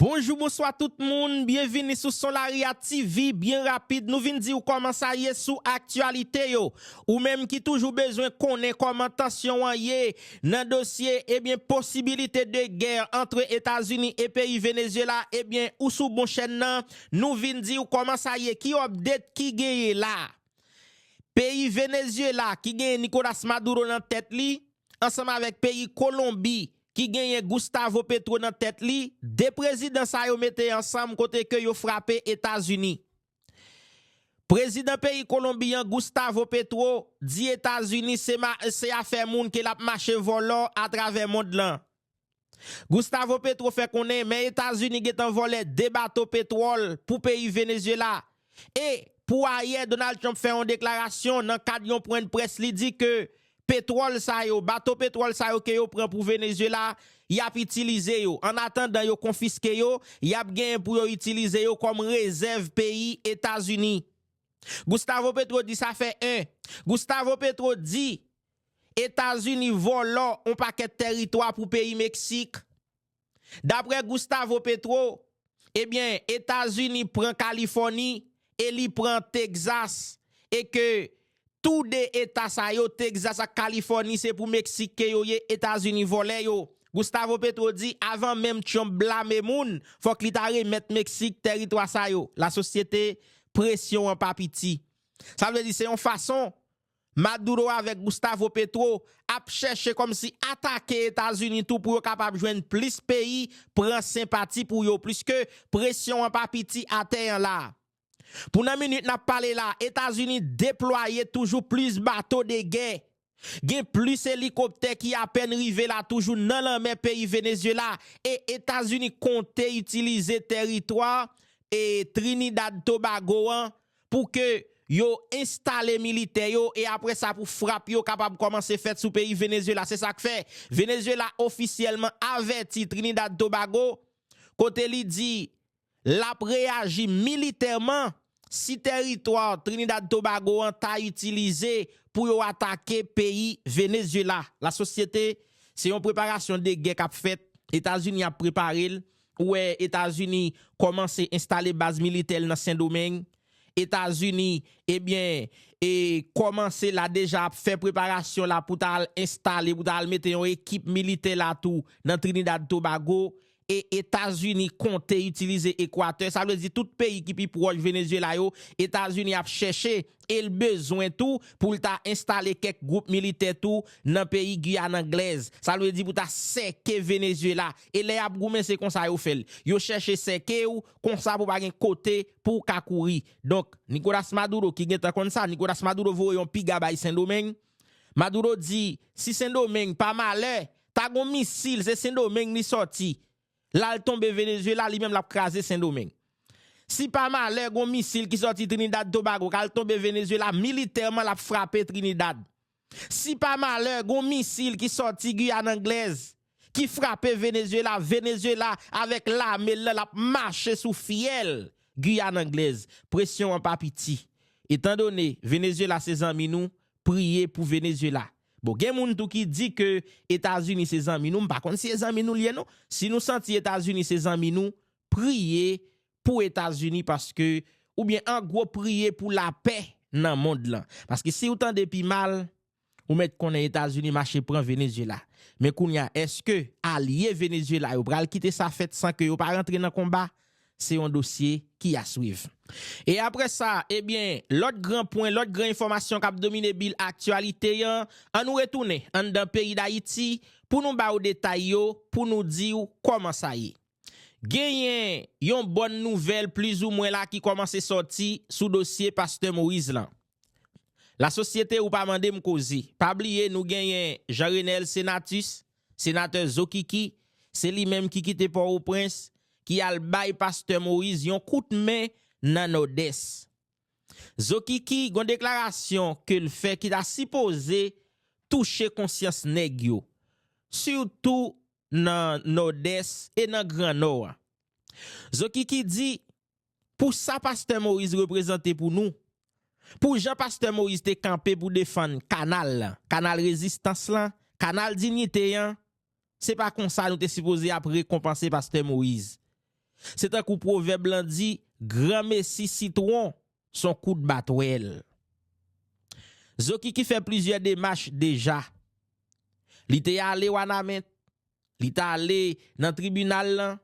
Bonjour, bonsoir tout le monde, bienvenue sur Solaria TV, bien rapide, nous venons dire comment ça y est sous actualité yo, ou même qui toujours besoin connaître comment tension y est dans dossier, eh bien possibilité de guerre entre États-Unis et pays Venezuela, eh bien ou sous bon chaîne nan, nous venons dire comment ça y est, qui update qui gagne là. Pays Venezuela qui gagne Nicolas Maduro dans tête li, ensemble avec pays Colombie qui gagne Gustavo Petro dans tête li, des présidents ça yo mette ensemble côté que yo frappé États-Unis. Président pays colombien Gustavo Petro dit États-Unis c'est affaire moun qui l'a marché volant à travers monde là. Gustavo Petro fait connaître mais États-Unis qui envolé des bateaux pétrole pour pays Venezuela et pour ailleurs Donald Trump fait une déclaration dans cadre d'un point de presse li dit que pétrole ça yo, bateau pétrole ça yo que yo prend pour Venezuela, y a utilisé yo. En attendant yo confisqué yo, y a gain pour yo utiliser yo comme réserve pays États-Unis. Gustavo Petro dit ça fait un. Gustavo Petro dit États-Unis volent un paquet de territoire pour pays Mexique. D'après Gustavo Petro, eh bien États-Unis prend Californie et li prend Texas et que tous des États sa yo, Texas, Californie, c'est pour Mexique que yo, États-Unis volé yo. Gustavo Petro dit, avant même Trump blâme moun, faut qu'il ta remettre Mexique territoire sa yo. La société pression en papiti. Ça veut dire c'est une façon Maduro avec Gustavo Petro a cherché comme si attaquer États-Unis tout pour capable joindre plus pays, prendre sympathie pour yo, plus que pression en papiti à terre là. Pour une minute, n'a parlé là, États-Unis déployent toujours plus bateaux de guerre. Gen plus hélicoptères qui à peine arrivé là, toujours dans la mer pays Venezuela. Et États-Unis comptent utiliser territoire et Trinidad Tobago pour que yo installe militaire yo et après ça pour frapper yo capable commencer faire sous pays Venezuela. C'est ça que fait. Venezuela officiellement averti Trinidad Tobago côté li dit l'a réagi militairement si territoire Trinidad Tobago a utilisé pour attaquer pays Venezuela. La société, c'est une préparation de guerre qu'a fait. États-Unis a préparé, ouais, États-Unis commence à installer base militaire dans Saint-Domingue. États-Unis, eh bien, et commencer là déjà à faire préparation là pour installer, pour mettre une équipe militaire là tout dans Trinidad Tobago. Et États-Unis comptent utiliser Équateur. Ça veut dire tout pays qui est proche Venezuela, États-Unis a cherché et le besoin tout pour installer quelques groupes militaires tout dans le pays Guyane anglaise. Ça veut dire pour ta séquer Venezuela. Et les abgoumens c'est comme ça yo fait. Yo cherché séquer ou comme ça pour pas un côté pour courir. Donc Nicolas Maduro qui est comme ça, Nicolas Maduro voye un piga bay Saint-Domingue. Maduro dit si Saint-Domingue pas malheur, ta gon missile c'est Saint-Domingue ni sorti. Là, il tombe Venezuela, lui-même l'a crasé Saint-Domingue. Si pas mal, les gon missile qui sorti Trinidad Tobago, quand il tombe Venezuela, militairement l'a frappé Trinidad. Si pas mal, les gon missile qui sorti Guyane anglaise, qui frappé Venezuela, Venezuela avec l'armée l'a marché sous fiel Guyane anglaise. Pression en papiti. Étant donné, Venezuela ses amis nous, priez pour Venezuela. Bon, gen moun tout qui dit que États-Unis ses amis nous, par contre si les amis nous lié non, si nous senti États-Unis ses amis nous, priez pour États-Unis parce que ou bien en gros prier pour la paix dans le monde là. Parce que si vous tendez pi mal, ou mettre qu'on est États-Unis marché prend Venezuela. Mais kounya est-ce que allié Venezuela ou pral quitter sa fête sans que yo pas rentrer dans combat? C'est un dossier qui a suivre. Et après ça, eh bien, l'autre grand point, l'autre grande information qui a dominé bil actualité, on nous retourner dans le pays d'Haïti pour nous ba au détail pour nous dire comment ça y est. Gagné yon bonne nouvelle plus ou moins là qui commence à sortir sous dossier Pasteur Moïse là. La société ou pas mandé m'causer. Pas oublier nous gagné Jean-Renel Senatus, sénateur Zokiki, c'est lui même qui quitte Port-au-Prince qui a le bail Pasteur Moïse yon coup de main nan Odesse. Zokiki gon déclaration que le fait qu'il a supposé toucher conscience nèg yo, surtout dans Nord-Est et dans Grand Nord. Zokiki dit pour ça Pasteur Moïse représenté pour nous. Pour Jean Pasteur Moïse te campé pour défendre canal résistance là, canal dignité c'est pas comme ça nous te supposé après récompenser Pasteur Moïse. C'est un coup proverbe lan dit, grand messi citron, son coup de batouel. Zoki qui fait plusieurs démarches déjà. Li te allé Wanamet, li te allé dans tribunal lan,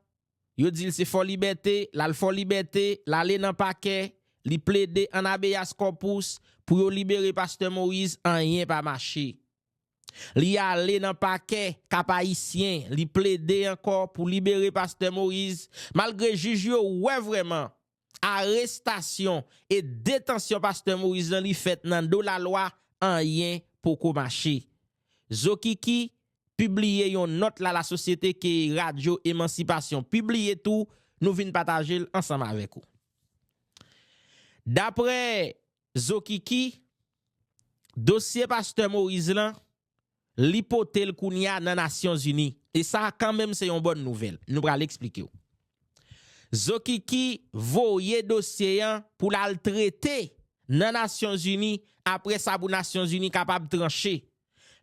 yo dit c'est fort liberté, la fort liberté, l'aller dans paquet, li plaide en habeas corpus pour yo libérer pasteur Moïse, en rien pas marché. Li allé dans paquet cap haïtien, li plaide encore pour libérer pasteur Moïse, malgré juge yo ouais vraiment arrestation et détention pasteur Moïse li fait dans do la loi, en rien pour ko marché. Zokiki publié yon note la société qui Radio Émancipation publié tout, nous vinn partager ensemble avec vous. D'après Zokiki, dossier pasteur Moïse lan l'hypothèse kounya dans Nations Unies et ça quand même c'est une bonne nouvelle. Nous va l'expliquer. Zokiki voye dossier pour la traiter dans Nations Unies après ça pour Nations Unies capable trancher.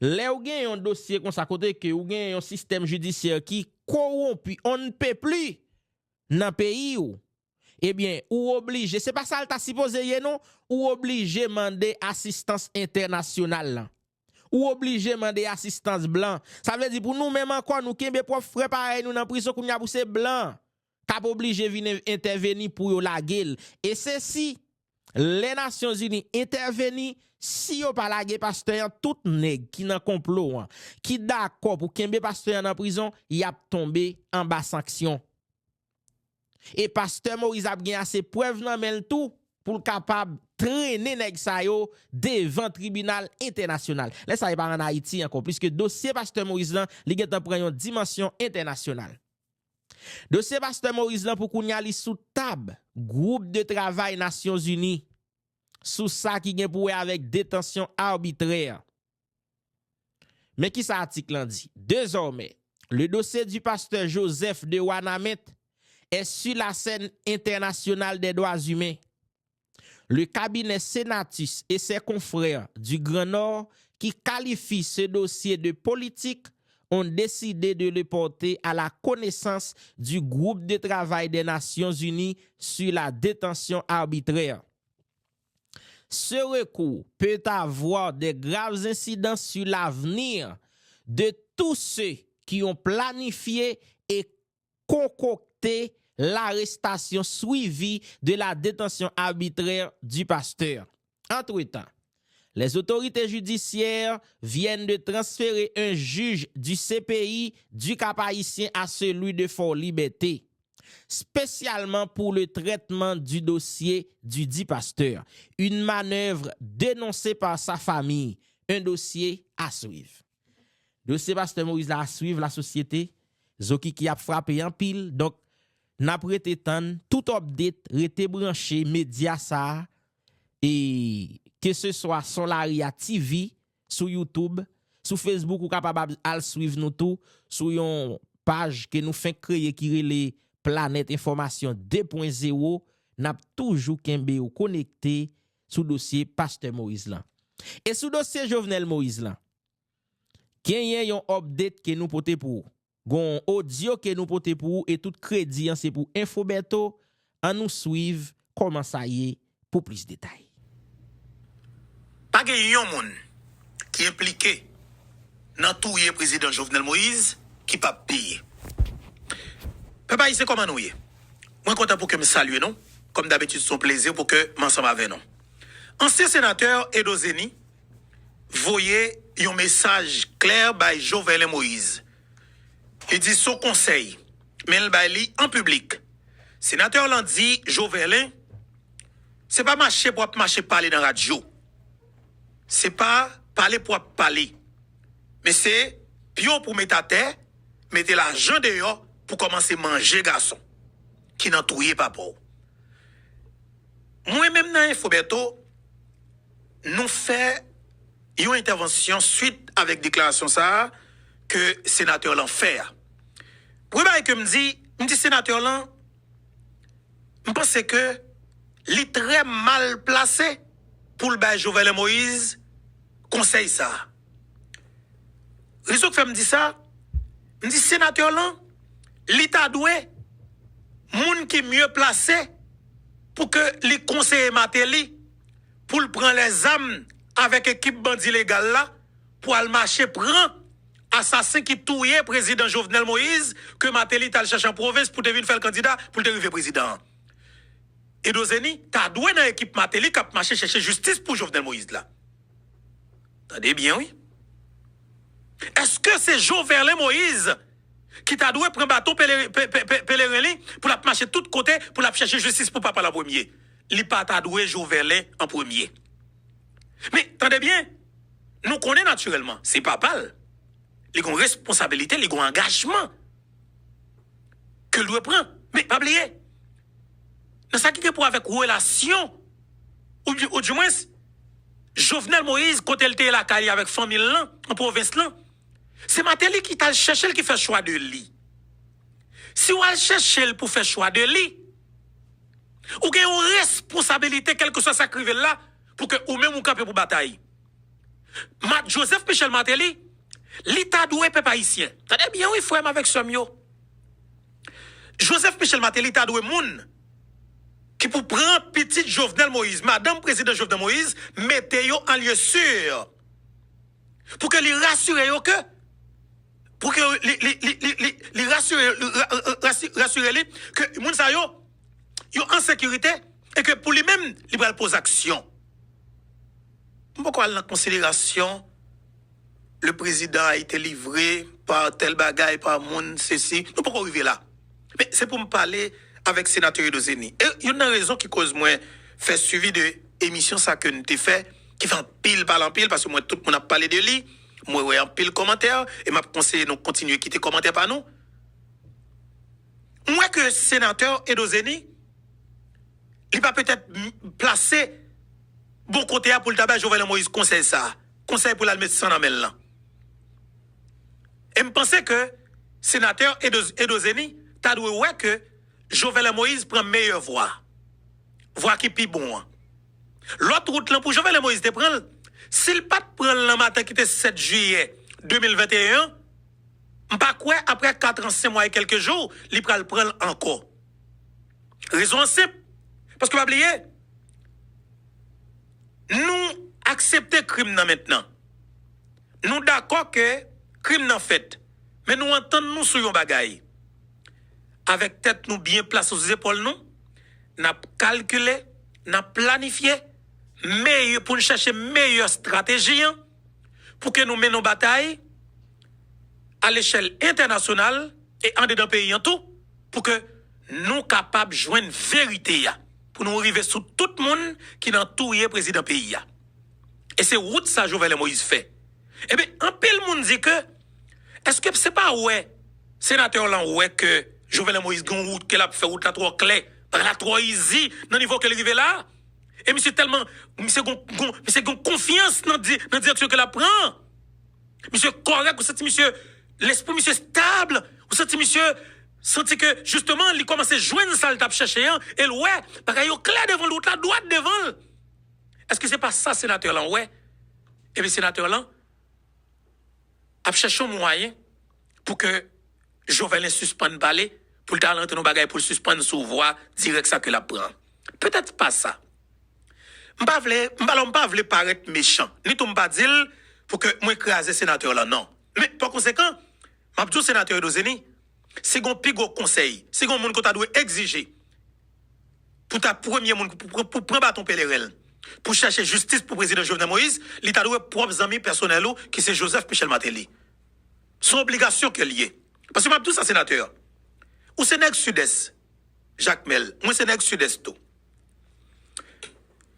Là ou gen un dossier comme ça côté que ou gen un système judiciaire qui corrompu, on ne peut plus dans pays ou eh bien ou obligé, c'est pas ça t'a supposé non, ou obligé demander assistance internationale là. Ou obligé demander assistance blanc. Ça veut dire pour nous même encore nous kembe pour frère pareil nous dans prison qu'on y a pour ces blancs cap obligé venir intervenir pour yo la gueule. Et c'est si les Nations Unies intervenir si yo pas la pasteur tout nèg qui dans complot qui d'accord pour kembe pasteur en prison, y a tombé en bas sanction. Et pasteur Moïse a gagné assez preuve nan men tout pour capable traîner nèg sa yo devant tribunal international. Là ça y pas en Haïti encore puisque dossier pasteur Moïse là li gen prend une dimension internationale. Dossier pasteur Moïse là pour kounya li sous table groupe de travail Nations Unies sous ça qui gen pour avec détention arbitraire. Mais qui ça article en dit? Désormais, le dossier du pasteur Joseph de Wanamet est sur la scène internationale des droits humains. Le cabinet Senatus et ses confrères du Grand Nord qui qualifient ce dossier de politique ont décidé de le porter à la connaissance du groupe de travail des Nations Unies sur la détention arbitraire. Ce recours peut avoir de graves incidences sur l'avenir de tous ceux qui ont planifié et concocté l'arrestation suivie de la détention arbitraire du pasteur. Entre-temps, les autorités judiciaires viennent de transférer un juge du CPI du Cap-Haïtien à celui de Fort-Liberté, spécialement pour le traitement du dossier du dit pasteur. Une manœuvre dénoncée par sa famille, un dossier à suivre. Dossier pasteur Moïse à suivre la société, Zoki qui a frappé en pile, donc n'a prêté tant tout update rete branché média ça et que ce soit Solaria TV sur YouTube, sur Facebook ou capable à suivre nous tout sur une page que nous fait créer qui relève Planète Information 2.0, n'a toujours kembe ou connecté sous dossier pasteur Moïse là. Et sous dossier Jovenel Moïse là. Kenyen yon update que nous pote pour gon audio que nous pote pour et tout crédit c'est pour Infoberto en nous suivre comment ça y est pour plus de détails. Pas gen yon moun qui impliqué dans tout le président Jovenel Moïse qui pas payer. Papa ici comment nous y? Moi content pour que me salue non, comme d'habitude son plaisir pour que m'ensemble avec nous. Ancien sénateur Edo Zeni voyez un message clair by Jovenel Moïse. Il dit son conseil, mais il baili en public. Sénateur l'en dit Jovenel, c'est pas marcher pour marcher parler dans la radio. C'est pas parler pour parler. Mais c'est pion pour mettre à terre, mettre l'argent dehors pour commencer à manger garçon. Qui n'en touye pas pour. Moi-même dans Infoberto, nous fait une intervention suite avec déclaration ça que sénateur l'en fait. Pour que me dit sénateur l'en, je pense que il est très mal placé pour le bail Jovenel Moïse conseil ça. Raison que fait me dit ça, me dit sénateur l'en, l'état doué moun monde qui mieux placé pour que les conseillers Matéli pour le prendre les âmes avec équipe bandit légal là pour aller marcher prend assassin qui touye président Jovenel Moïse que Matéli t'a cherché en province pour devenir faire le candidat pour devenir président. Et Dozeni, t'as doué dans l'équipe Matéli qui a marché chercher justice pour Jovenel Moïse là. Attendez bien, oui. Est-ce que c'est Jovenel Moïse qui t'a doué prendre bateau pèlerin pour la marcher de tous côtés pour la chercher justice pour papa la premier? Li pas t'a doué Jovenel en premier. Mais attendez bien, nous connaissons naturellement, c'est papa. Il a une responsabilité, il a un engagement que lui prend. Mais pas oublier. Dans ça qui est pour avec relation, ou du moins, Jovenel Moïse, quand elle était la caille avec famille là, en province là, c'est Matéli qui t'a cherché qui fait choix de lui. Si on cherche pour faire choix de lui, ou qu'il y a une responsabilité, quelle que soit sa crive là, pour que ou même ou camper pour bataille. Joseph Michel Matéli, l'État doué peuple haïtien. Tenez bien, oui, frère avec ce mio. Joseph Michel Matéli, l'État doué moun, qui pour prendre petit Jovenel Moïse, madame président Jovenel Moïse, mettez yo en lieu sûr. Pour que les rassure yo que, pour que les rassure les que moun sa yo en sécurité et que pour lui-même, il va poser action. Pourquoi la considération, le président a été livré par tel bagaille, par moun, ceci, nous pourquoi arriver là? Mais c'est pour me parler avec le sénateur Edozeni. Et il y a une raison qui cause moi faire suivi de émission ça que nous t'ai fait, qui fait un pile par en pile, parce que moi, tout le monde a parlé de lui, moi, ouais, un pile commentaire, et m'a conseillé de continuer à quitter commentaire par nous. Moi, que le sénateur Edozeni, il va peut-être placer bon côté pour le tabac Jovenel Moïse conseil ça. Conseil pour la mettre sans amel là. Et je pensais que sénateur Edozeni t'a doué ouais que Jovenel Moïse prend meilleure voie. Voie qui plus bon. L'autre route là pour Jovenel Moïse te prendre s'il pas prendre le matin qui était 7 juillet 2021, pas quoi après 4 ans 5 mois et quelques jours, il va le prendre encore. Raison simple. Parce que, vous oubliez, nous acceptons crime maintenant. Nous d'accord que crime n'a fait. Mais nous entendons nous sur un bagaille. Avec tête nous bien placée aux épaules nous, n'a calculé, n'a planifié, meilleur pour chercher meilleure stratégie pour que nous menions bataille à l'échelle internationale et en dedans pays en tout pour que nous capables de joindre vérité pour nous arriver sur tout le monde qui dans tout le président pays. Et c'est route ça Jovenel Moïse fait. Eh bien, un peu le monde dit que, est-ce que c'est pas ouais, sénateur là, ouais, que Jovenel Moïse gon route, qu'elle a fait route là trop clair, par là trop easy, dans le niveau qu'elle arrive là? Et monsieur tellement, monsieur gon confiance dans la direction qu'elle prend. Monsieur correct, vous sentez monsieur, l'esprit monsieur stable, vous sentez monsieur, senti que justement il commence à joindre ça le tape chercher et ouais pareil au clair devant l'autre la droite devant. Est-ce que c'est pas ça sénateur là ouais? Et bien sénateur là a cherché un moyen pour que Jovenel suspende parler pour le talent de nos bagages pour suspendre sous voie direct ça que la prend. Peut-être pas ça. M'pa vle paraître méchant ni tout m'pa dire pour que moi écraser sénateur là non. Mais par conséquent m'a dit sénateur Edozeni c'est un plus gros conseil. C'est un monde que tu dois exiger. Pour ta premier monde, pour prendre bâton pèlerin. Pour chercher justice pour le président Jovenel Moïse, l'État doit propres amis personnels qui c'est Joseph Michel Matéli. Son obligation que lié. Parce que m'a dit ça sénateur. Ou c'est nèg sud-est, Jacques Mel. Moi c'est nèg sud-est tout.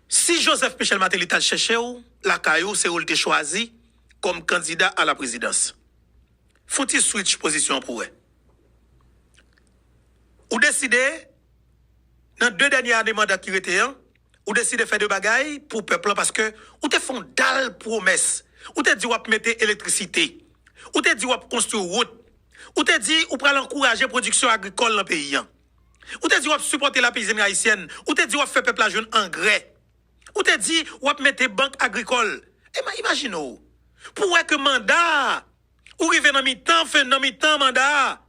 Si Joseph Michel Matéli t'a cherché ou, la caillou c'est où il t'a choisi comme candidat à la présidence. Faut-il switch position pour eux? Ou décider, dans 2 dernières années mandat qui étaient, ou décider de faire des bagailles pour le peuple parce que, ou te font dalle promesse, ou te dit ou mettre électricité, ou te dit ou construire route, ou te dit ou pour encourager la production agricole dans le pays, ou te dit ou supporter la paysannerie haïtienne, ou te dit ou faire peuple à jeune engrais, ou te dit ou mettre banque agricole. Et imaginez, pour que mandat, ou rive dans mi-temps, fait dans mi-temps mandat,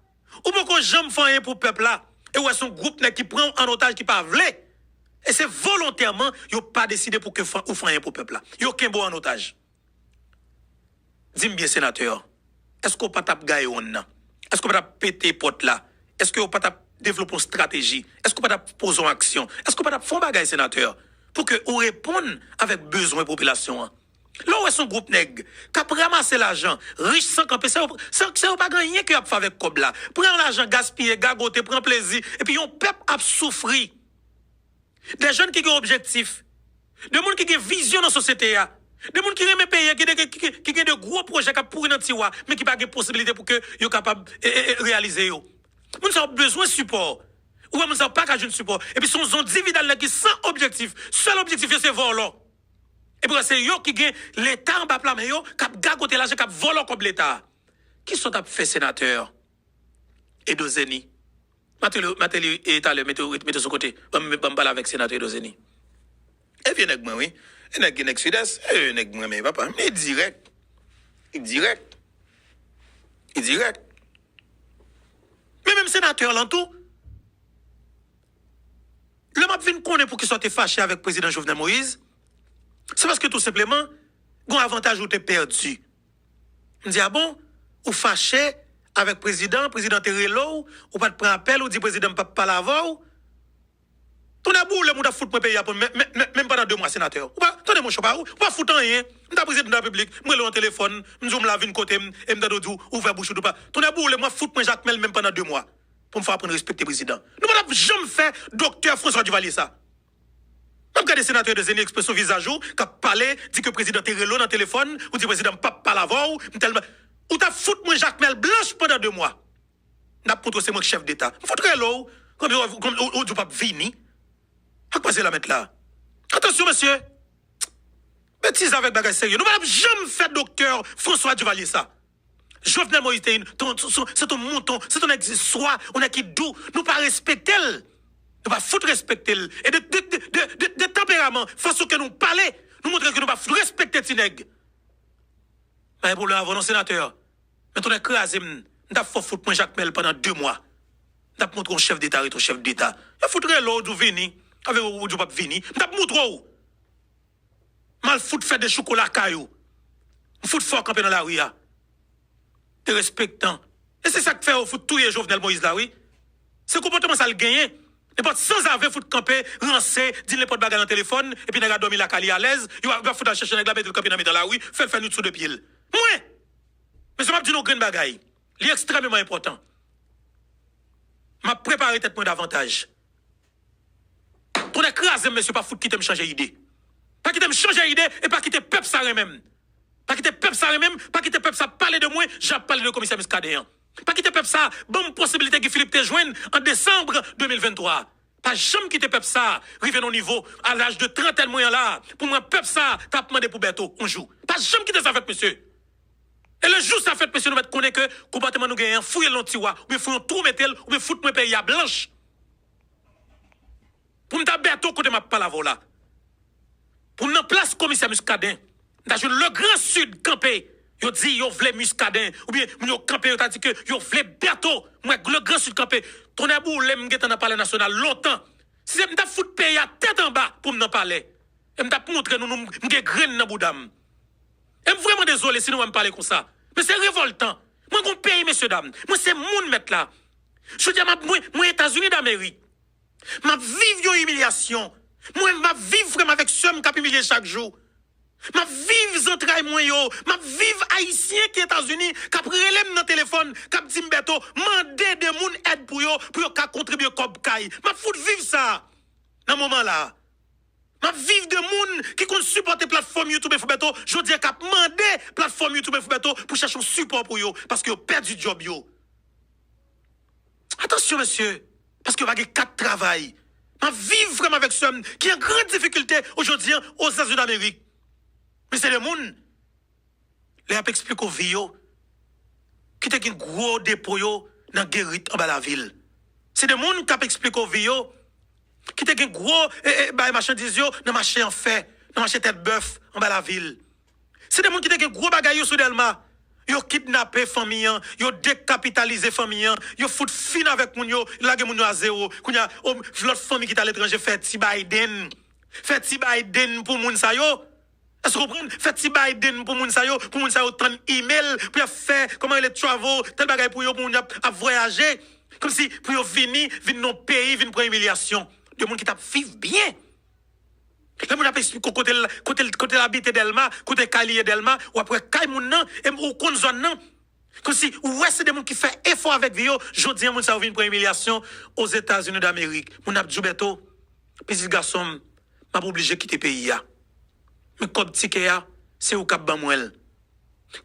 ou pourquoi jamais faire pour le peuple là. Et ouais, son groupe qui prend en otage qui pas vle. Et c'est volontairement, ils n'ont pas décidé pour que ou fasse pour le peuple là. Ils n'ont qu'un bon en otage. Dis-moi bien, sénateur, est-ce qu'on peut pas gagner on nan? Est-ce qu'on peut pas péter porte là? Est-ce qu'on peut pas développer une stratégie? Est-ce qu'on peut pas poser en action? Est-ce qu'on peut pas faire un bagage, sénateur, pour que on réponde avec besoin de la population? Là où est son groupe nèg, qui a ramassé l'argent, riche sans camper, c'est pas gagné qui a fait avec Kob là. Prends l'argent, gaspiller, gagoter, prend plaisir, et puis on peuple a souffri. Des jeunes qui ont objectif, des gens qui ont vision dans la société, des gens qui aiment payer, qui ont de gros projets qui pourri dans tiwa, mais qui n'ont pas de possibilité pour que soient capables de réaliser. Nous avons besoin de support. Ou nous n'avons pas de support. Et puis, son dividende qui sans objectif. Seul objectif, c'est voler. Et puis, c'est eux qui ont l'État en bas plat, mais eux qui ont gagoté l'argent, qui ont volé comme l'État. Qui sont fait sénateur? Et Dozeni. Matéli est allé mettre de son côté. Je vais parler avec sénateur Dozeni. Et puis, il y a oui. Il y a un sud-est. Il y a un mais papa. Mais direct. Direct. Direct. Mais même sénateur, l'entour. Le map vient connaître pour qu'il soit fâché avec le président Jovenel Moïse. C'est parce que tout simplement, il y a un avantage où tu es perdu. Je dis, ah bon, ou fâché avec le président Terrelo, ou pas de prendre appel, ou dit président pas l'avant. Ton abou, le monde a foutu mon pays, même pendant 2 mois, sénateur. Attendez, mon chopard, ou pas foutu rien. Je suis président de la République, je suis en téléphone, je suis la vie de côté, je suis ouvert bouche ou pas. Ton abou, le moi foutu mon Jacques Mel, même pendant 2 mois. Pour me faire apprendre à respecter le président. Nous n'avons jamais fait docteur François Duvalier ça. Même quand des sénateurs de Zéni expriment son visage, qui a parlé, dit que le président Terrelo dans le téléphone, ou dit que le président pas l'avant, ou t'as foutu mon Jacques Mel blanche pendant 2 mois. N'a pas c'est moi chef d'État. Je foutu l'eau, comme on pas vini. À quoi c'est la mettre là? Attention, monsieur. Bêtise avec bagage sérieux. Nous n'avons jamais fait docteur François Duvalier ça. Jovenel Moïse, c'est ton mouton, c'est ton soi, on a qui doux, nous pas respecter, nous pas foutre respecter, et de tempérament, façon que nous parler, nous montrer que nous pas foutre respecter Tineg. Mais pour le avant, non sénateur, mais on a écrasé, nous avons foutre point Jacques Mel pendant 2 mois. Nous avons montré un chef d'État et ton chef d'État. Nous foutre l'autre du vini, avec ou du pape vini, nous avons montré où. Mal foutre faire des chocolats cailloux. Nous foutre fort camper dans la rue. De respectant. Et c'est ça que fait au foot tout Jovenel Moïse là, oui. C'est comportement ça le gagner. Et pas sans avoir foot camper, rancer, dire les potes bagarre dans le téléphone, et puis n'a dormi la cali à l'aise, il va foutre chercher la mettre le camper dans la rue, faire nous dessous de pied. Moi. Mais ça m'a dit nos graines bagaille. C'est extrêmement important. M'a préparé tête point davantage. Ton écrasé monsieur pas foutre qui te me changer idée. Pas qui te me changer idée et pas qui te peuple ça même. Pas quitter peuple ça même, pas quitter peuple ça parler de moi, j'ai parlé de commissaire Muscadet. Pas quitter peuple ça, bonne possibilité que Philippe te joigne en décembre 2023. Pas jamais quitter peuple ça, arriver au niveau à l'âge de 30 ans moyen là, pour moi peuple ça, t'as demandé pour Berto, on joue. Pas jamais quitter ça fait monsieur. Et le jour ça fait monsieur nous mettre connaître que comportement nous gagnons, fouiller l'antiwa, ou bien fouiller tout mettre ou bien foutre mon pays à blanche. Pour me Berto côté m'a pas la voilà. Pour nous place commissaire Muscadet. Dans le grand sud campé, yo dit yo vle Muscadet ou bien yo campé yo dit que yo vle Berto, moi le grand sud campé, ton abou lem geta dans parler national longtemps. Si c'est m'ta fout pays à tête en bas pour m'en parler. Et m'ta montrer nous m'ge graine dans boudam. Et vraiment désolé si nous me parler comme ça. Mais c'est révoltant. Moi gon pays messieurs dames, moi c'est moun mettre là. Je dis moi États-Unis d'Amérique. M'a vivre yo humiliation. Moi m'a vivre vraiment avec somme qui humilié chaque jour. Ma vive entraille moi yo, ma vive haïtien qui est États-Unis, qui a relève dans téléphone, qui a dit Mbeto, mandé de moun aide pour yo contribuer comme kay. Ma fout vive ça. Dans moment là. Ma vive de moun qui compte supporter plateforme YouTube Mbeto, je dis qu'a mandé plateforme YouTube Mbeto pour chercher un support pour yo parce que yo perdu job yo. Attention monsieur, parce que vous avez 4 travail. Ma vive vraiment avec somme qui a une grande difficulté aujourd'hui aux États-Unis d'Amérique. Mais c'est le monde, les ap explique aux vie qui te un gros dépôt dans Guérit en bas la ville. C'est le monde qui ap explique aux vie qui te un gros marchandise dans marché en fait, dans marché tête bœuf en bas la ville. C'est le monde qui te un gros bagaille sous Delma. Yo kidnappé famille, yo décapitalisé famille, yo fout fin avec moun yo, lage moun yo à zéro. Kounya l'autre famille qui est à l'étranger fait ti Biden. Fait ti Biden pour moun sa yo. Est-ce que vous comprenez? Fait ti Biden pour moun sa yo tant email pour faire comment les travaux, tel bagay pour yo pour moun a voyager comme si pour yo venir dans pays, venir prendre humiliation. De moun qui t'a vivre bien. Le moun a expliqué côté l'habité d'Elma, côté Kalié d'Elma, ou après Kay moun nan, et ou kon zone nan. Comme si, ouais, c'est des moun qui fait effort avec vie, jodi moun sa vient pour humiliation aux États-Unis d'Amérique. Moun ap djoubeto, petit garçon, m'a obligé quitter pays ya. Mais comme ticket ya, c'est ou kap ban mouel.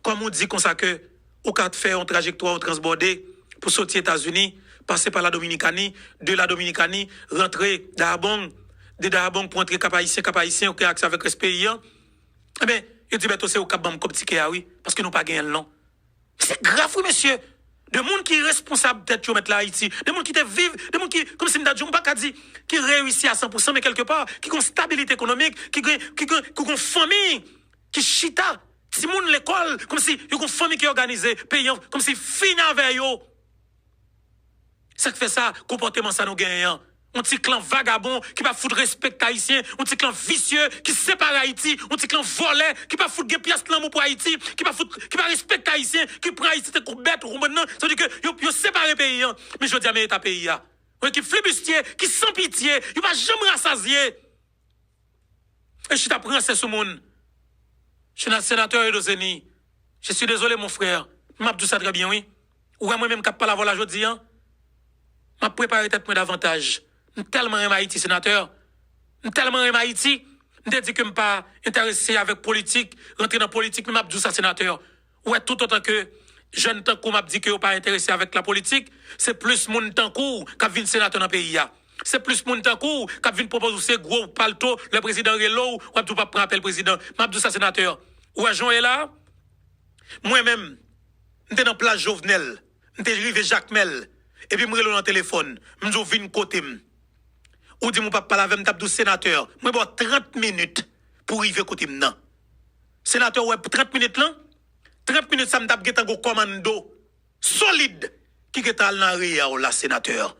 Comme on dit comme ça que, ou kap faire une trajectoire ou transborder pour sortir aux États-Unis, passer par la Dominicanie, de la Dominicanie, rentrer d'Arbon, de Darabon pour entrer cap haïtien, ou accès avec respect. Eh bien, il dit, c'est au cap bam comme ticket, oui, parce que nous pas gagné le nom. C'est grave, oui, monsieur. De monde qui est responsable peut-être de mettre l'Haïti, de monde qui te vivent, de monde qui, comme si m'da dit, pas dit, qui réussit à 100%, mais quelque part, qui ont une stabilité économique, qui ont une famille, qui chita, si moun l'école, comme si, il y a une famille qui est organisée, payant, comme si fini avec eux. Ça fait ça, comportement ça nous gagnons. Un petit clan vagabond qui va foutre respect haïtien, un petit clan vicieux qui sépare Haïti, un petit clan volé qui va foutre des pièces l'amour pour Haïti, qui va respecter haïtien, qui prend Haïti comme bête ou maintenant, ça veut dire que yo séparé pays mais je dis mais ta pays un qui flibustier, qui sans pitié, il va jamais rassasier. Et je t'apprends c'est ce monde. Je suis un sénateur Edozeni. Je suis désolé mon frère. M'a dit ça très bien oui. Ou moi même cap pas la voix aujourd'hui m'a préparé tête moi davantage. Tellement aimé Haïti, sénateur. Tellement aimé Haïti. Je dis que je ne suis pas intéressé avec politique, rentrer dans la politique, mais je dis ça, sénateur. Ouais, tout autant que jeune tankou m'a dit que je ne suis pas intéressé avec la politique, c'est plus mon tankou qui vient sénateur dans le pays. C'est plus mon tankou qui vient proposer gros palto, le président Relo, ou ne pas prendre le président. Je dis ça, sénateur. Ouais, Jean est là. Moi-même, je suis dans la place Jovenel. Je suis arrivé Jacques Mel. Et puis, je suis dans le téléphone. Je suis venu côté. Ou dit mon papa la vem tap sénateur, moi bon 30 minutes pour arriver côté maintenant. Sénateur ouais pour 30 minutes là, 30 minutes ça me tap un commando solide qui est dans l'arrière là sénateur.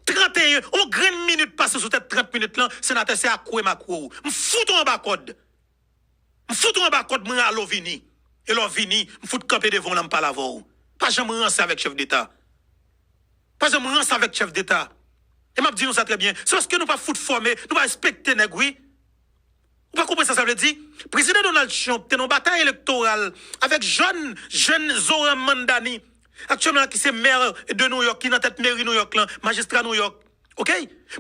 31 on grande minute passe sur tête 30 minutes là, sénateur c'est à quoi ma quoi. Me foutre en bas code. Me foutre en bas code moi à l'ovini. Et l'ovini, me foutre camper devant là me pas la voir. Pas jamais rancer avec chef d'état. Pas jamais rancer avec chef d'état. Et m'a dit nous ça très bien. C'est parce que nous pas foot formé, nous pas respecter nèg oui. Vous pas comprendre ça veut dire président Donald Trump est en bataille électorale avec jeune Zoran Mandani actuellement qui c'est maire de New York qui dans tête mairie New York là, magistrat New York. OK?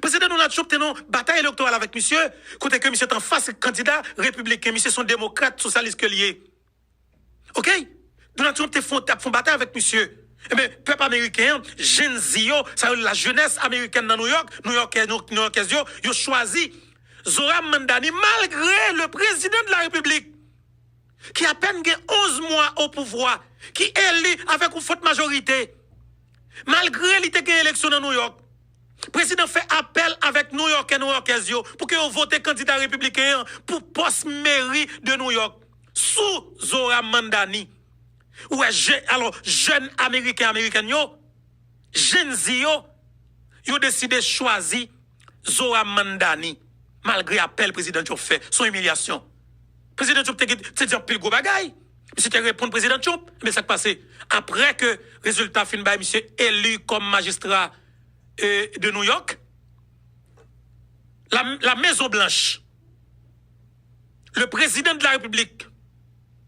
Président Donald Trump est en bataille électorale avec monsieur côté que monsieur est en face candidat républicain, monsieur son démocrate socialiste que lié. OK? Donald Trump te font bataille avec monsieur. Eh bien, peuple américain, Gen Zio, ça la jeunesse américaine dans New York, New Yorkais, ils ont choisi Zoran Mandani, malgré le président de la République, qui a à peine 11 mois au pouvoir, qui est élu avec une forte majorité, malgré l'été qu'il y a élection dans New York. Le président fait appel avec New Yorkais, pour qu'ils votent candidat républicain pour poste mairie de New York, sous Zoran Mandani. Ouais, alors, jeunes américains, jeunes Zio, ils ont décidé de choisir Zoran Mandani, malgré l'appel président Trump fait, son humiliation. Président Trump te dit un pile gros bagay. Monsieur te répond président Trump, mais ça qui passe. Après que résultat fin by monsieur élu comme magistrat de New York, la Maison Blanche, le président de la République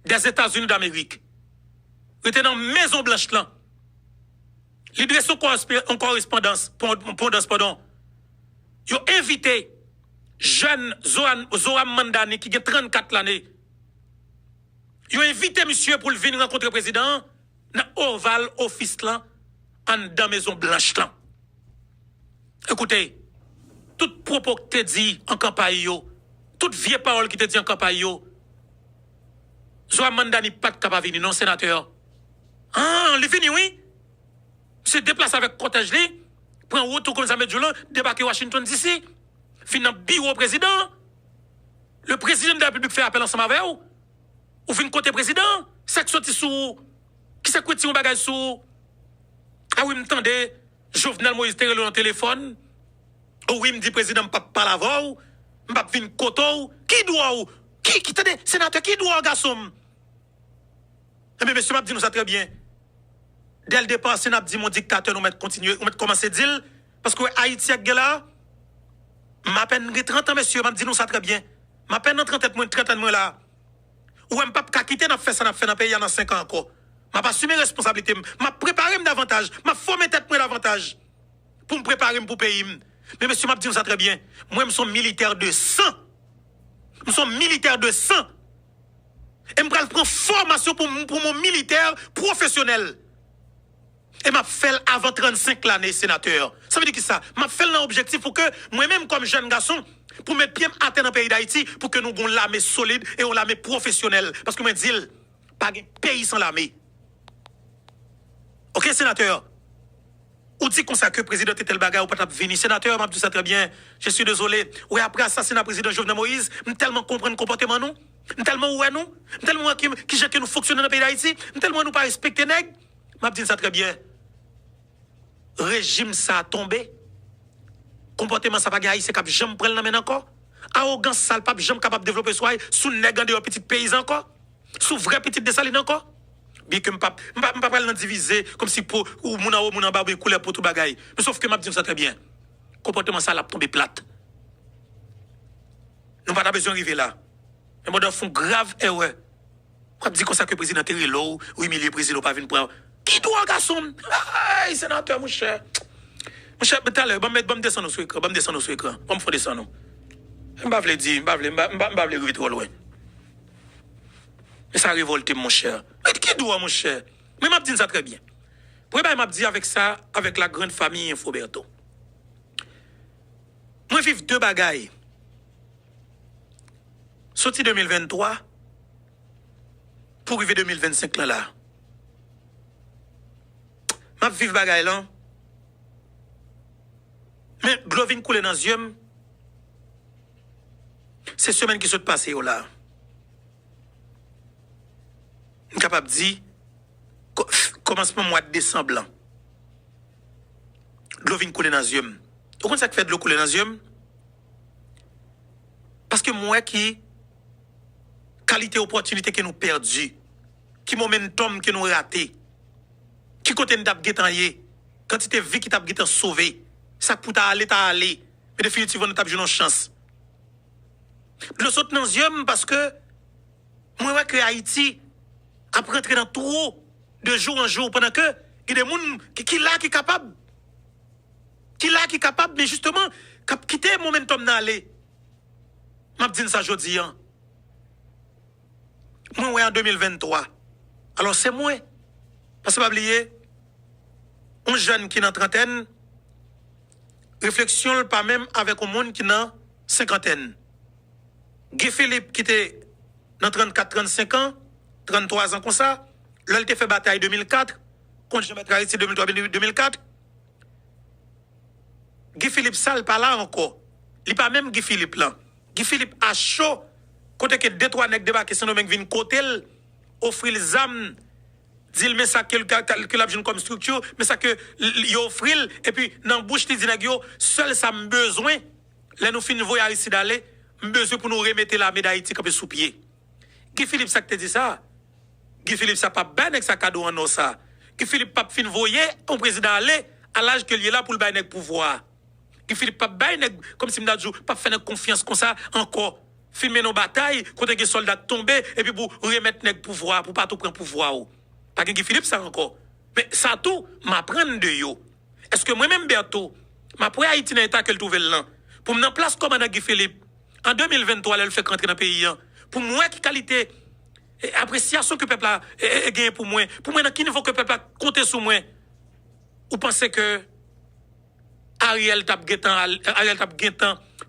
des États-Unis d'Amérique, était dans la Maison Blanche là. L'idée son correspondance, pardon. Ils ont invité jeune Zoran Mandani qui a 34 l'année. Ils ont invité monsieur pour venir rencontrer le président dans Oval Office là, en dans Maison Blanche là. Écoutez, toute propos que te dit en campagne, toute vieille parole qui te dit en campagne, Zoran Mandani pas capable de venir, non sénateur. Ah, il est venu, oui. Se déplace avec cortège, prend retour comme ça, met Joulin, débarque à Washington DC, fin dans le bureau président. Le président de la République fait appel ensemble avec vous. ou fin côté président, ça qui sorti sous, qui s'est côté un bagage sous. Ah oui, m'entendez, Jovenel Moïse te relé dans téléphone. Oui, me dit président, m'pa parler avant, m'pa fin koto, qui doit ou, qui t'aide, sénateur, qui doit garçon. Mais monsieur m'a dit nous ça très bien. Dès le départ, c'est n'a dit mon dictateur nous mettre continuer, nous mettre commencer dire parce que Haïti a là, m'a peine 30 ans monsieur, m'a dit nous ça très bien. M'a peine 30 ans là. Ou même pas quitter n'a fait ça n'a fait dans pays dans 5 ans encore. M'a pas assumé responsabilité, m'a préparé davantage, m'a formé tête moi davantage pour me préparer pour pays. Mais monsieur m'a dit nous ça très bien. Moi je suis militaire de sang. Je suis militaire de sang. Et je prends formation pour mon militaire professionnel. Et m'a fait avant 35 l'année sénateur. Ça veut dire que ça, m'a fait l'objectif pour que moi-même comme jeune garçon pour mettre pied à terre dans le pays d'Haïti pour que nous ayons l'armée solide et on l'armée professionnelle parce que moi dis pas de pays sans l'armée. OK sénateur. Ou dit comme ça que le président était le bagage ou pas venir sénateur m'a dit ça très bien. Je suis désolé. Oui après assassinat président Jovenel Moïse, tellement comprendre comportement nous, tellement ouais nous, tellement qui j'ai que nous fonctionner dans le pays d'Haïti, tellement nous pas respecter nèg. M'a dit ça très bien. Régime ça a tombé. Comportement ça pas gagne c'est cap jamais prendre la main encore. Arrogance ça pas jamais capable de développer sous nèg de petit pays encore. Sous vrai petit dessaline encore. Bien que m'pa pas diviser comme si pour ou mon en bas couleur pour tout bagaille. Mais sauf que m'a dit ça très bien. Comportement ça l'a tombé plate. Nous pas besoin d'arriver là. Mais moi font grave erreur. M'a dit comme ça que le président Terrelo ou humilier le président pas venir prendre. Qui doit garçon? Hey, sénateur mon cher. Mon cher, tout à l'heure, me descendre sur écran, me descendre sur écran. On me fait descendre. M'pa vle dire, m'pa vle arriver trop loin. Mais ça révolte mon cher. Mais qui doit mon cher? Mais m'a dit ça très bien. Pour m'a dit avec ça avec la grande famille Infoberto. Moi vivre deux bagailles. Sorti 2023 pour arriver 2025 là. M'a vivre bagaille là. Mais Glovin coule dans yeux. C'est semaine qui se passe là. Je suis capable de dire commencement mois de décembre. De l'eau vient couler dans les yeux. Pourquoi ça fait de l'eau couler dans les yeux? Parce que moi qui qualité opportunité que nous perdu, qui momentum que nous raté, qui côté nous t'a guetanier, quantité vie qui t'a guetan sauvé, ça pour t'a aller, mais définitivement nous t'a joué une chance. De l'eau saute dans les yeux parce que moi que Haïti a rentré dans trop de jour en jour pendant que il y a des gens qui là qui capable mais justement quitter momentum d'aller m'a dit ça jodi hein moi en 2023 alors c'est moi parce que pas oublier un jeune qui dans trentaine réflexion pas même avec un monde qui dans cinquantaine Guy Philippe qui était dans 34 35 ans 33 ans comme ça, là il a fait bataille 2004, contre Jean-Bertrand Aristide 2003-2004. Guy Philippe Sall pas là encore. Il pas même Guy Philippe là. Guy Philippe a chaud côté que deux trois nèg débarquer sans même vinn côté offrir les âmes dit mais ça que l'a jeune comme structure mais ça que il offrir et puis dans bouche dit nèg yo seul ça besoin là nous fin voyage Aristide aller besoin pour nous remettre la médaille Haïti comme sous pied. Guy Philippe ça te dit ça. Guy Philippe ça pas ben avec sa cadeau en ça. Guy Philippe pas fin voyer un président aller à l'âge que il est là pour le bailler pouvoir. Guy Philippe pas ben comme si m'dadjou pas faire confiance comme ça encore. Filmer nos batailles contre des soldats tombés et puis pour remettre nèg pouvoir pour pas tout prendre pouvoir. Pas Guy Philippe ça encore. Mais ça tout m'apprendre de yo. Est-ce que moi même Berto m'a pour Haïti dans état qu'elle trouve là pour me en place commandant Guy Philippe en 2023 elle fait rentrer dans pays pour moi qui qualité et appréciation que le peuple a gagné pour moi dans quel niveau que le peuple a compté sur moi ou pensez que Ariel t'a gagné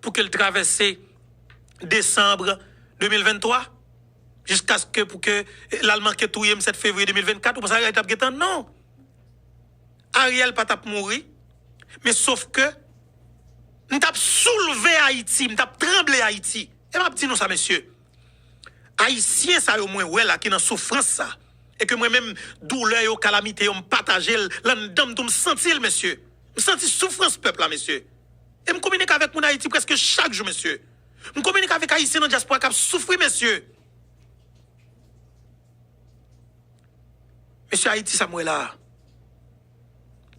pour qu'elle traverse décembre 2023 jusqu'à ce que pour que l'Allemagne qui touye 7 février 2024 ou pensez Ariel t'a gagné non Ariel pas t'a mourir mais sauf que nous t'a soulevé Haïti nous t'a tremblé Haïti et m'a dit nous ça monsieur Haïtien ça au moins ouais là qui dans souffrance ça et que moi même douleur yo calamité yo me partager là dedans tout me sentir monsieur. Me sentir souffrance peuple là monsieur. Et me communique avec mon Haïti presque chaque jour monsieur. Me communique avec Haïtien dans diaspora qui souffrir monsieur. Monsieur Haïti ça moi là.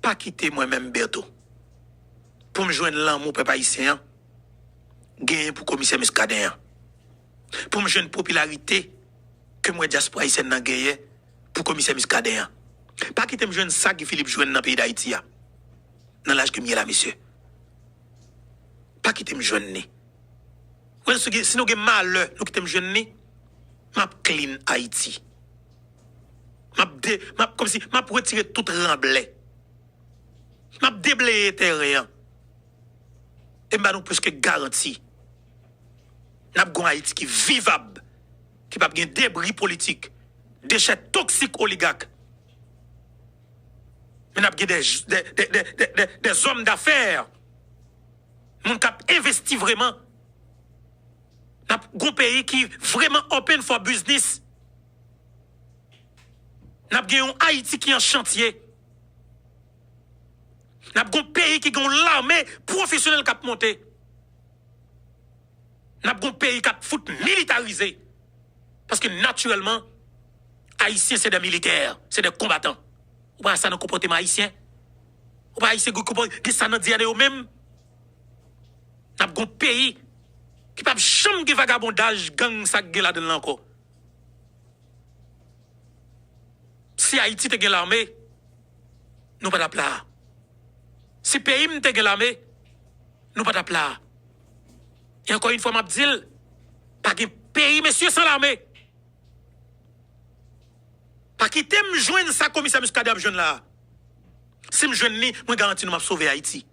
Pas quitter moi-même Berto. Pour me joindre l'amour peuple haïtien. Gagner pour commissaire Muscadet. Pour me joindre popularité que moi diaspora haïtienne nan gagné pour commissaire Muscadet. Pas quitter me joindre ça que Philippe joindre dans le pays d'Haïti. Dans l'âge que m'y là monsieur. Pas quitter me joindre ni. Si nous avons malheur, nous quitter me joindre ni, m'a clean Haïti. Comme si m'a retirer tout remblai. M'a déblayé terrain. Et m'a nous plus que garanti. N'a pas Haïti qui vivable, qui pas de débris politiques, déchets toxiques oligarques. Mais n'a pas des hommes d'affaires. Mon cap investi vraiment. N'a pas un pays qui vraiment open for business. N'a pas un Haïti qui est en chantier. N'a pas un pays qui a l'armée professionnelle qui a monté. N'a pas un pays qui a foot militarisé. Parce que naturellement, Haïtiens, c'est des militaires, c'est des combattants. Ou pas ça dans le comportement haïtien? Ou pas haïtien qui ça dans le eux-mêmes? N'a pas un pays qui n'a pas jamais de vagabondage, gang, ça, là-dedans encore. Si Haïti te gen l'armée, nous pas d'appeler. Si pays te gen l'armée, nous pas d'appeler. Et encore une fois, m'a dit, pas de pays, monsieur, sans l'armée. Pas quitter me joindre ça, commissaire Muscadet, jeune là. Si me joindre ni, moi garantis nous m'a sauver Haïti.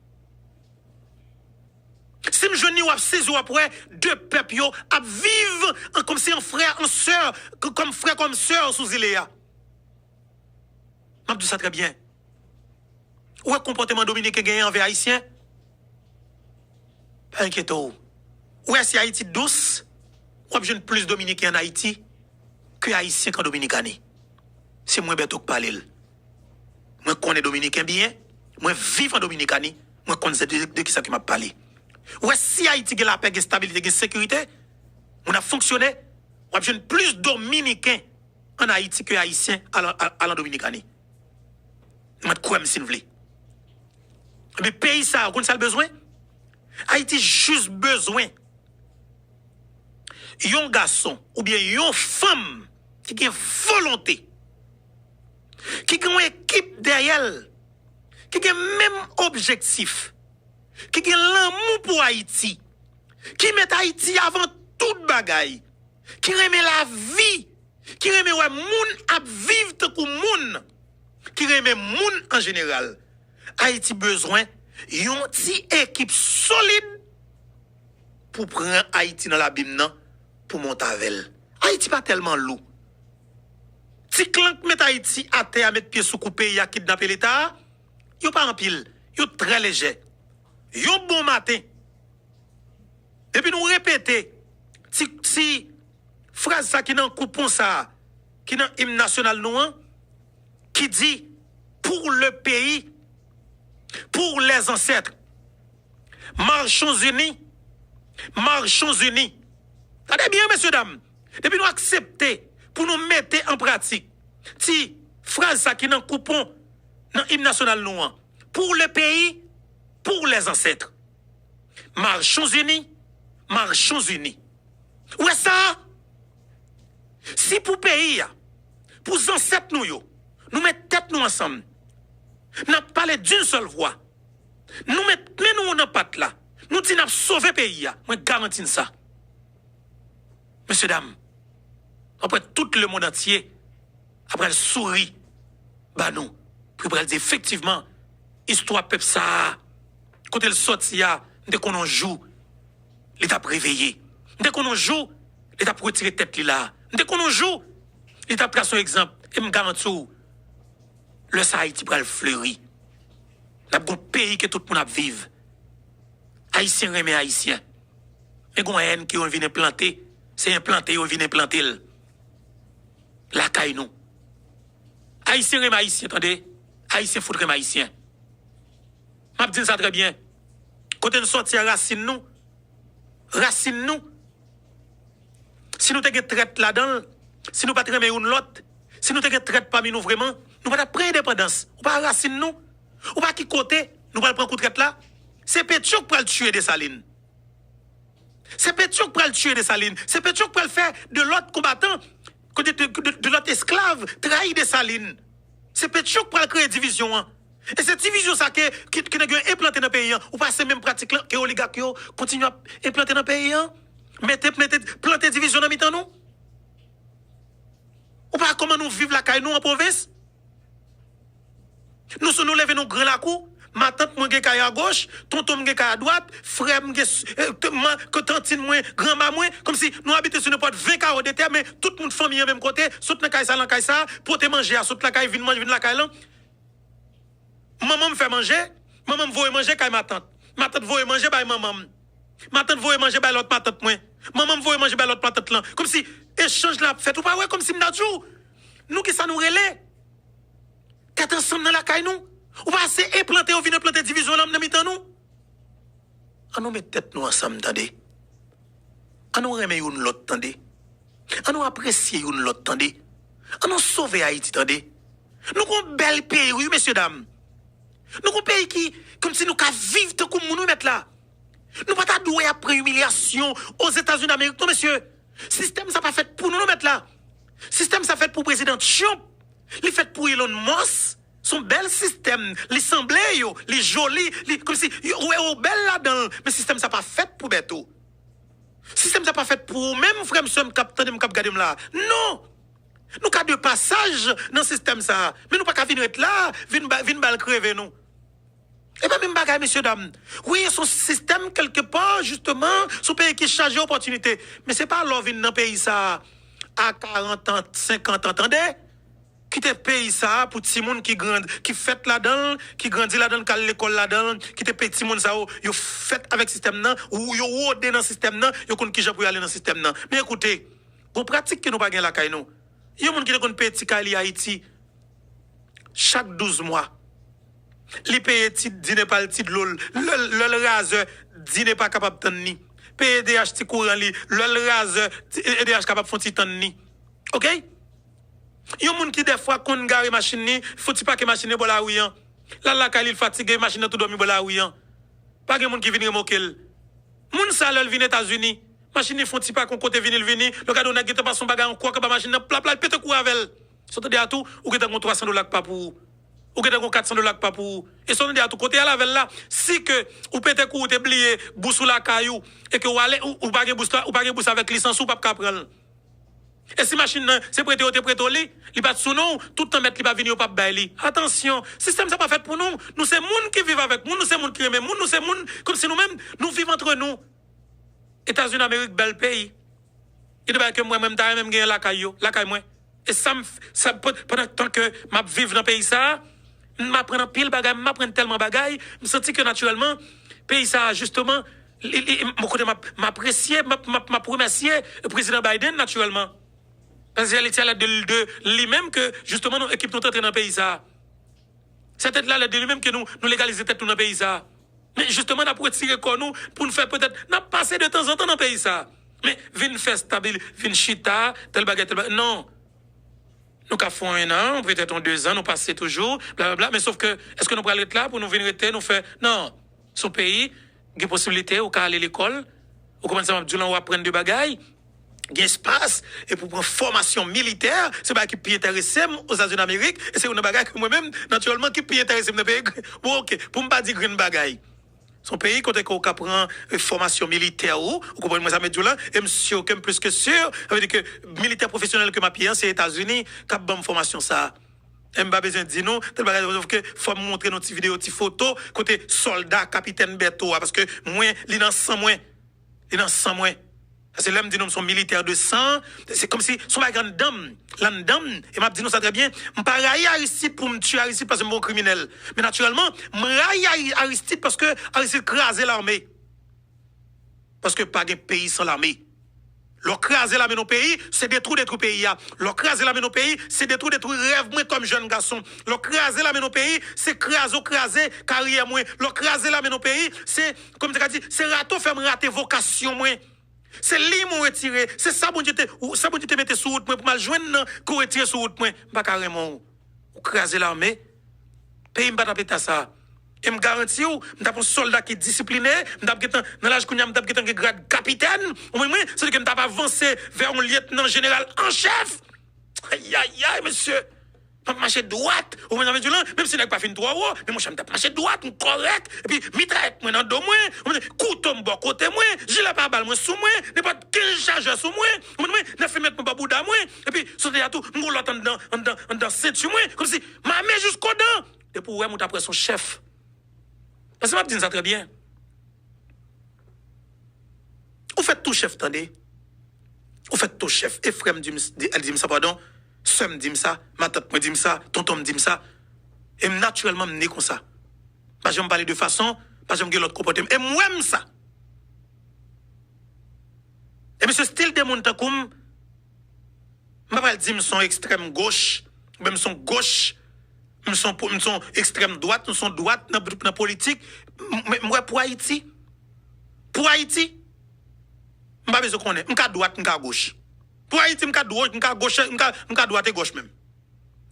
Si me joindre ni ou saisi ou après, deux peuples yo à vivre comme si un frère, un sœur, comme frère, comme sœur sous Iléa. Je dis ça très bien. Où est le comportement dominicain gagné envers Haïtien? Pas inquiétez-vous. Où est-ce Haïti douce? Ou a plus dominicain en Haïti que Haïtien qu'en Dominicani? C'est moi Berto qui parle. Moi connais dominicain bien, moi vivre en Dominicani, moi connais de qui ça qui m'a parlé. Où est-ce Haïti a la paix, la stabilité, la sécurité? On a fonctionné, on a plus dominicain en Haïti que Haïtien à la Dominicani. Je crois que si vous voulez. Mais pays ça, vous avez besoin? Haïti juste besoin. Un garçon ou bien une femme qui a volonté, qui a une équipe derrière, qui a le même objectif, qui a l'amour pour Haïti, qui met Haïti avant toute bagaille, qui remet la vie, qui remet ouais moun à vivre tant que moun, qui remet moun en général. Haïti besoin yon ti équipe solide pour prendre Haïti dans la bim nan pour monter avec. Haïti pas tellement lourd. Si clank met Haïti à terre à mettre pied sous coupé y a kidnapper l'état, yo pas en pile, yo très léger. Yo bon matin. Et puis nous répéter si phrase ça qui dans coupon ça qui dans hymne national nous qui dit pour le pays, pour les ancêtres, marchons unis, marchons unis. Attendez bien, messieurs, dames. Depuis nous accepter, pour nous mettre en pratique, si phrase ça qui dans coupon dans hymne national nous pour le pays, pour les ancêtres. Marchons unis, marchons unis. Où est ça? Si pour pays, pour les ancêtres nous mettons tête nous ensemble, nous parlons d'une seule voix, nous mettons dans patte là, nous disons sauver le pays, moi garantis ça. Messieurs, dames, après tout le monde entier, après le sourit, bah nous, pour dire effectivement, histoire peuple ça, quand elle sortit, dès qu'on joue, l'État réveillé. Dès qu'on joue, l'État retirer tête là. Dès qu'on joue, l'État prend son exemple, et me garantit, le Haïti va le fleurir. Nous avons un pays que tout le monde vive. Haïtien remet Haïtien. Mais il y a une haine qui vient planter. c'est implanté, ou vient implanter la caille nous. Haïtien et haïtien, attendez. Haïtien foutre haïtien. M'a dit ça très bien. Côté nous sortir racine nous. Racine nous. Si nous te traite là-dedans, si nous pas tremmer une l'autre, si nous te traite parmi nous vraiment, nous pas prendre indépendance. Ou pas racine nous. Ou pas qui côté, nous pas prendre coup de traite là. C'est Pétion qui va le tuer des Salines. C'est Pétion qui va le tuer des Salines. C'est Pétion qui va le faire de l'autre combattant, de l'autre esclave, trahi des Salines. C'est Pétion qui va créer division. Hein. Et cette division, ça qui est implantée dans le pays, ou pas ces mêmes pratiques que les oligarques continuent à implanter dans le pays. Planter division dans le temps, nous. Ou pas comment nous vivons la caille, nous, en province. Nous levons nos grands la cour. Ma tante m'a gagné à gauche, tonton m'a gagné à droite, frère m'a que tantine moi, grand-maman moi, comme si nous habitons sur n'importe 20 carreaux de terre, mais toute notre famille même côté, saute dans la caille ça, pour te manger, saute la caille, vient manger, vient la caille là. Maman me fait manger, maman me voit manger quand ma tante voit manger by maman. Ma tante voit manger by l'autre ma tante moi. Maman me voit manger by l'autre ma tante là. Comme si échange la fait ou pas ouais comme si m'da djou. Nous qui ça nous relais. Qu'être ensemble dans la caille nous. Ou pas c'est implanter ou venir implanter division là dans mi-temps nous. On nous met tête nous ensemble tendez. On nous remet une l'autre tendez. On nous apprécier une l'autre tendez. On nous sauver Haïti tendez. Nous avons un bel pays oui messieurs dames. Nous avons un pays qui comme si nous ka vivre tant comme nous mettre là. Nous pas ta doué après humiliation aux États-Unis d'Amérique non monsieur. Système ça pas fait pour nous mettre là. Système ça fait pour président Trump. Il fait pour Elon Musk. Son bel système, les semblés, les jolis, comme si, ouais, belle là-dedans. Mais système, ça pas fait pour Beto. Système, ça pas fait pour même frère, monsieur, capitaine, capitaine, là. Non! Nous, avons de passage dans le système, ça. Mais nous, pas qu'à venir être là, venir bal crever, nous. Et pas même bagaille, messieurs, dames. Oui, son système, quelque part, justement, son pays qui charge d'opportunités. Mais c'est pas l'or venir dans le pays, ça, à 40 ans, 50 ans, attendez? Qui te paye ça pour petit monde qui grandit, qui fait là-dedans, qui grandit là-dedans, qui a l'école là-dedans, qui te paye petit monde ça, yo fait avec système nan, ou yo wode dans système nan, yo kon ki jan pour aller dans système nan. Mais écoutez, bon pratique que nous pas gen la kay nou. Yo moun qui te kon paye ti kali Haïti chaque 12 mois. Li paye ti dîner pas le ti de l'ol, le raseur dîner pas capable tan ni. Paye DH ti courant li, le raseur DH capable font ti tan ni. OK? Yon moun qui des fois kon gare machine ni, faut ti pas que machine bo la ouyan. La kalil fatigué machine tout dormi bo la ouyan. Pas gen moun qui vinn remokel. Moun sa lel vinn États-Unis. Machine font ti pas kon côté vinil vini, le cadeau n'a gete pas son bagage en quoi que ba machine pla pla pète kou avec. Sote de à tout ou gete kon $300 pas pour. Ou gete kon $400 pas pour. Et son de à tout côté à la vel là, si que ou pète kou te plié boussou la caillou et que ou aller ou pas gen bousse avec licence ou pas ka prendre. Et si machine c'est prêté ou te prêté li, li pas sous nous, tout le temps mettre li pas venir ou pas baili. Attention, système ça pas fait pour nous. Nous c'est monde qui vivent avec nous, nous c'est monde qui aime nous, nous c'est monde comme si nous-mêmes nous vivons entre nous. États-Unis Amérique bel pays. Il doit que moi même ta même gagner la caillou, la caille moi. Et ça pendant tant que m'a vivre dans pays ça, m'apprendre pile bagaille, m'apprendre tellement bagaille, me sentir que naturellement pays ça justement mon côté m'apprécier, m'a remercier le président Biden naturellement. Parce qu'il était là de lui-même que, justement, nous équipe nous entrer dans le pays, ça. C'est peut-être là de lui-même que nous légaliser tête dans le pays, ça. Mais justement, nous pour tirer quoi nous, pour nous faire peut-être, nous passer de temps en temps dans le pays, ça. Mais, vin faire stable, vin chita, tel baguette, non. Nous avons fait 1 an, peut-être 2 ans, nous passons toujours, blablabla. Mais sauf que, est-ce que nous pourrions être là pour nous venir rester, nous faire, non. Son pays, il y a possibilité, ou qu'à aller à l'école, ou commencer à apprendre des bagailles. Il y a espace et pour prendre formation militaire, c'est pas qui peut intéresser aux États-Unis d'Amérique et c'est une bagaille que moi-même naturellement qui peut intéresser dans pays. Bon OK, pour me pas dire green bagaille. Son pays côté qu'on prend formation militaire ou comprenez moi ça met là et monsieur comme plus que sûr, ça veut dire que militaire professionnel que ma pied c'est États-Unis qui a bonne formation ça. M pas besoin de dire non, tel bagage que faut montrer nos petites vidéos, petites photos côté soldat capitaine Beto parce que moins li dans 100 moins. Il dans 100 moins. C'est l'homme dit nous sommes militaires de sang, c'est comme si son ma grande dame, et m'a dit nous ça très bien, m'pas railler Aristide pour me tuer Aristide parce que c'est un bon criminel. Mais naturellement, m'railler Aristide parce que Aristide crasé l'armée. Parce que pas de pays sans l'armée. Le craser la main au pays, c'est détruire pays. Le craser la main au pays, c'est détruire rêve moi comme jeune garçon. Le craser la main au pays, c'est craser carrière moi. Le craser la main au pays, c'est comme tu as dit, c'est rato faire rater vocation moi. C'est lui mon retiré, c'est ça bon Dieu te mette sous route moi pour mal joindre qu'on retire sous route moi. Pas carrément ou craser l'armée. Pays m'pa taper ça. Et me garantis ou m'ta un soldat qui est discipliné, m'ta dans l'âge qu'on a m'ta un grade capitaine, ou même c'est que m'ta pas avancé vers un lieutenant général en chef. Aïe aïe aïe monsieur. Pas marcher droite, ou même si n'a pas fait 3 euros, mais mon chef m'ta marcher droite, correct, et puis mitraillette moi dans dos moi, couteau m'bo côté moi, gilet pas balle moi sous moi, n'est pas 15 chargeurs sous moi, ou même n'a fait mettre mon babouda moi, et puis sauter à tout, m'go l'autre en dans ceinture moi, comme si ma main jusqu'au dents. Et pour ouais mon après son chef. Parce que je dis ça très bien. Vous faites tout chef, attendez. Vous faites tout chef. Et frère elle dit ça, pardon. Soeur me dit ça. Ma tante me dit ça. Tonton me dit ça. Et naturellement, je suis comme ça. Parce que je me parle de façon, parce que je me l'autre comportement. Et moi, j'aime ça. Et monsieur, style de monde comme, je ne vais pas dire que sont extrême gauche, même sont gauche. Nous sommes extrême droite, nous sommes droite dans la politique. Moi, pour Haïti, je ne pas besoin qu'on est. Je suis droite, je suis gauche. Pour Haïti, je suis droite, je suis gauche, je suis droite et gauche même.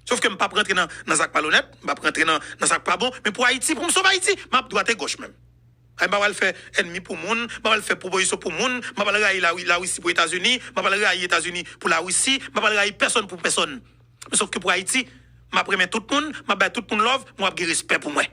Sauf que je ne peux pas rentrer dans un sac pas honnête, je ne peux pas rentrer dans un sac pas bon, mais pour Haïti, pour me sauver Haïti, je suis droite et gauche même. Je ne vais pas faire ennemi pour le monde, je vais faire proposition pour le monde, je ne vais pas railler la Russie pour les États-Unis, je ne vais pas railler les États-Unis pour la Russie, je ne vais pas railler personne pour personne. Sauf que pour Haïti, je prends tout le monde, je tout le monde love, je respect pour moi.